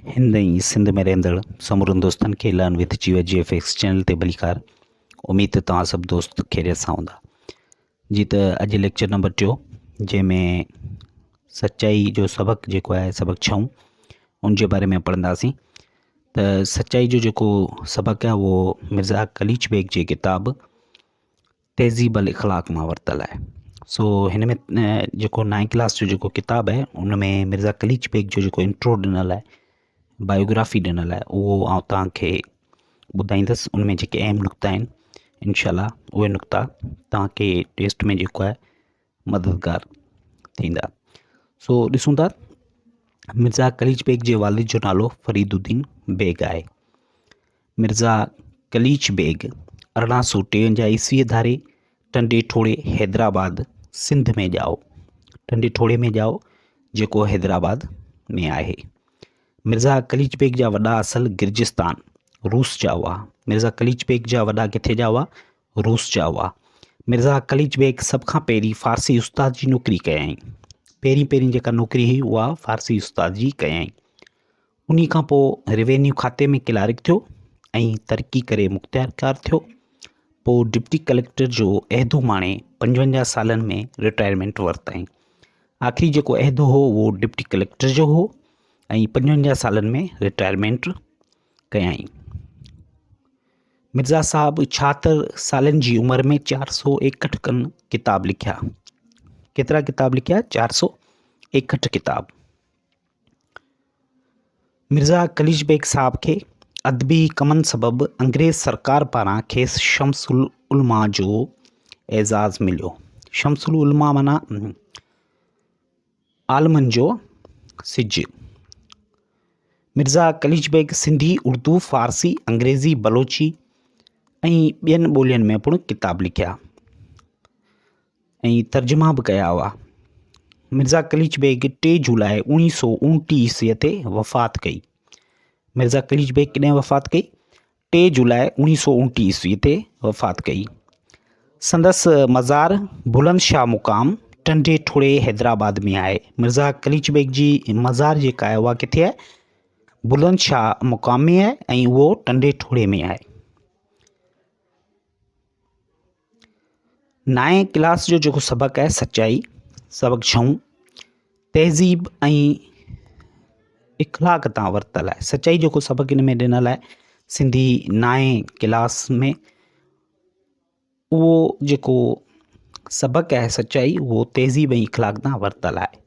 हिंद ऐं सिंध में रहंदड़ समूरनि दोस्तनि खे लर्न विथ जीवा GFX चैनल ते भलीकार। उम्मीद त तव्हां सभु दोस्त खैरियत सां हूंदा। जी त अॼु लेक्चर नंबर 2 जंहिंमें सचाई जो सबक़ जेको आहे सबक़ 6 उन जे बारे में पढ़ंदासीं। त सचाई जो जेको सबक़ आहे उहो मिर्ज़ा कलीच बेग जी किताब तहज़ीब अल इख़लाक़ मां वरितल आहे। सो हिन में जेको 9th क्लास जो जेको किताब आहे उन में मिर्ज़ा कलीच बेग जो जेको इंट्रो ॾिनल आहे, बायोग्राफी ॾिनल आहे, उहो आउं तव्हांखे ॿुधाईंदुसि। उन में जेके अहम नुक़्ता आहिनि इंशाल्लाह उहे नुक़्ता तव्हांखे टेस्ट में जेको आहे मददगार थींदा। सो ॾिसूं था, मिर्ज़ा कलीच बेग जे वालिद जो नालो फरीदुद्दीन बेग आहे। मिर्ज़ा कलीच बेग 1853 ईस्वी धारे टंडे ठोड़े हैदराबाद सिंध में ॼाओ। टंडे ठोड़े में ॼाओ जेको हैदराबाद में आहे। मिर्ज़ा कलीच बेग जा वॾा असल गिर्जिस्तान रूस जा हुआ। मिर्ज़ा कलीच बेग जा वॾा किथे जा हुआ? रूस जा हुआ। मिर्ज़ा कलीच बेग सभ खां पहिरीं फ़ारसी उस्ताद जी नौकरी कयईं। पहिरीं जेका नौकरी हुई उहा फ़ारसी उस्ताद जी कयईं। उन्ही खां पोइ रेवेन्यू खाते में क्लार्क थियो ऐं तरक़ी करे मुख़्तियारकार थियो। पोइ डिप्टी कलेक्टर जो अहदो माणे 55 सालनि में रिटायरमेंट वरितईं। आख़िरी जेको अहदो हो उहो डिप्टी कलेक्टर जो हो ऐं 55 सालनि में रिटायरमेंट कयईं। मिर्ज़ा साहब 76 सालनि जी उमिरि में 461 किताब लिखिया। केतिरा किताब लिखिया? 461 किताब। मिर्ज़ा कलीच बेग साहब खे अदबी कमनि सबबि अंग्रेज़ सरकार पारां खेसि शम्सुल उलमा जो एज़ाज़ मिलियो। शम्सुल उलमा माना आलमनि जो सिज। मिर्ज़ा कलीच बेग सिंधी, उर्दू, फ़ारसी, अंग्रेज़ी, बलोची ऐं ॿियनि ॿोलियुनि में पिणु किताब लिखिया ऐं तर्जुमा बि कया हुआ। मिर्ज़ा कलीच बेग 3 जुलाई 1929 ईस्वीअ ते वफ़ात कई। मिर्ज़ा कलीच बेग कॾहिं वफ़ात कई? 3 जुलाई 1929 ईस्वी ते वफ़ात कई। संदसि मज़ार बुलंदशाह मुक़ाम टंडे ठोड़े हैदराबाद में आहे। मिर्ज़ा कलीच बेग जी मज़ार जेका आहे उहा किथे आहे? बुलंदशाह मुक़ाम में आहे ऐं उहो टंडे ठोड़े में आहे। 9th क्लास जो जेको सबक़ आहे सचाई, सबक़ 6 तहज़ीब ऐं इख़लाक़ तां वरितल आहे। सचाई जेको सबक़ इन में ॾिनल आहे सिंधी 9th क्लास में, उहो जेको सबक़ आहे सचाई उहो तहज़ीब ऐं इख़लाक़ तां वरितल आहे।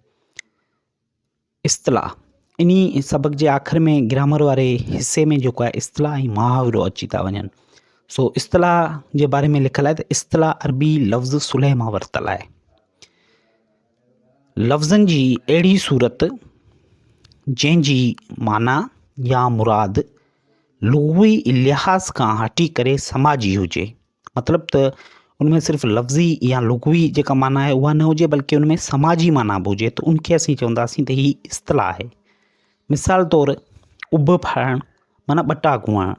इस्तिलाह, इन्ही सबक़ जे आख़िर में ग्रामर वारे हिसे में जेको आहे इस्तिलाह ऐं मुहावरो अची था वञनि। सो इस्तिलाह जे बारे में लिखियलु आहे त इस्तिलाह अरबी लफ़्ज़ सुलह मां वरितल आहे। लफ़्ज़नि जी अहिड़ी सूरत जंहिंजी माना या मुराद लुग़वी लिहाज़ खां हटी करे समाजी हुजे। मतिलबु त उनमें सिर्फ़ु लफ़्ज़ी या लुग़वी जेका माना आहे उहा न हुजे, बल्कि उनमें समाजी माना बि हुजे, त उनखे असीं चवंदासीं त हीअ इस्तिलाह आहे। मिसाल तौरु उभ फाड़णु माना ॿटा कुआणु।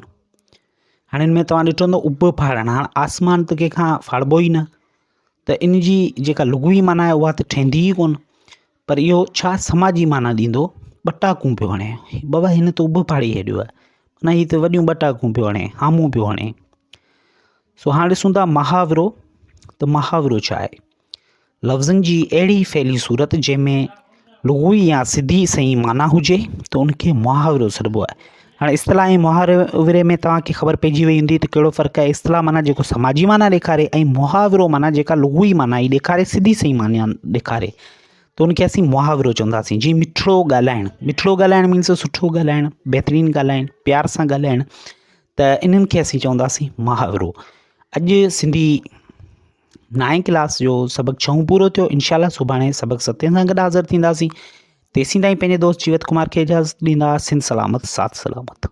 हाणे हिन में तव्हां ॾिठो हूंदो उभ फाड़णु, हाणे आसमान त कंहिंखां फाड़बो ई न, त इन जी जेका लुग़वी माना आहे उहा त ठहंदी ई कोन। पर इहो छा समाजी माना ॾींदो? ॿटाकूं पियो हणे, बाबा हिन त उभ फाड़ी छॾियो आहे, माना हीअ त वॾियूं ॿटाकूं पियो हणे, हामूं पियो हणे। सो हाणे ॾिसूं था मुहावरो। त मुहावरो छा आहे? लफ़्ज़नि जी अहिड़ी फैली सूरत जंहिंमें लुग़वी या सिधी सही माना हुजे त उनखे मुहावरो सॾिबो आहे। हाणे इस्तिलाह ऐं मुहावरे में तव्हांखे ख़बर पइजी वई हूंदी त कहिड़ो फ़र्क़ु आहे। इस्तिलाह माना जेको समाजी माना ॾेखारे ऐं मुहावरो माना जेका लुग़वी माना ई ॾेखारे, सिधी सही माना ॾेखारे, त उनखे असीं मुहावरो चवंदासीं। जीअं मिठिड़ो ॻाल्हाइणु, मिठिड़ो ॻाल्हाइणु मीन्स सुठो ॻाल्हाइणु, बहितरीनु ॻाल्हाइणु, प्यार सां ॻाल्हाइणु, त इन्हनि खे असीं चवंदासीं मुहावरो। अॼु सिंधी 9th क्लास जो सबक़ 6 पूरो थियो। इंशाल्लाह सुभाणे सबक़ 7 सां गॾु हाज़िर थींदासीं। तेसीं ताईं पंहिंजे दोस्त जीवत कुमार खे इजाज़त ॾींदा। सिंध सलामत, साथ सलामत।